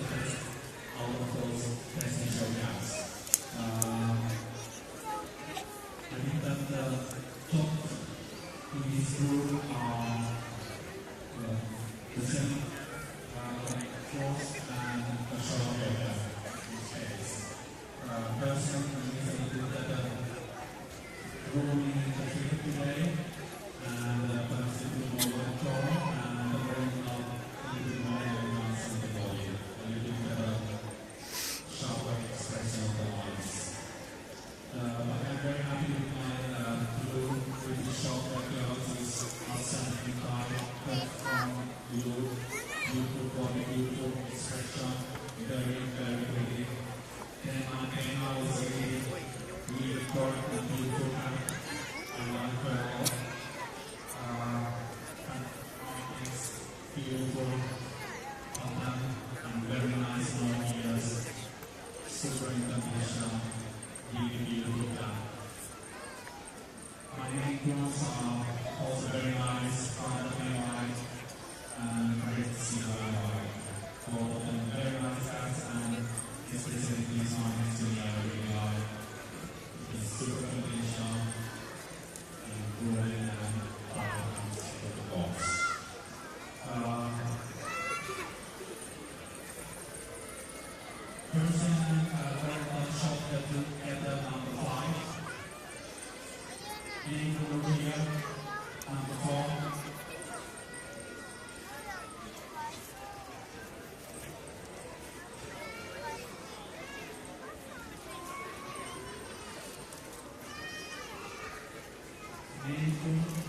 the best out of those presidential gaps. I think that the top in this group are the same Frost and Charlotte in this case. Personally, I think that the role in the trip today and perhaps a little more control and bring up a little bit more elements in the body, a little bit better, sharper expression of the lines. But I'm very happy with my blue British short background. It's outstanding cut from blue, beautiful body, beautiful expression, very, very pretty. Then I was really correct and beautiful cut. I like her a lot. It's beautiful, and very nice long ears, super international, really beautiful cut. My ankles are also very nice, very light, and great to see how I like. Both of them very nice cuts, and especially this one next to me I really like. It's super international, and growing and out of the box. Person very much shot that look at the number 5. Being over here, number 4. Meaningful.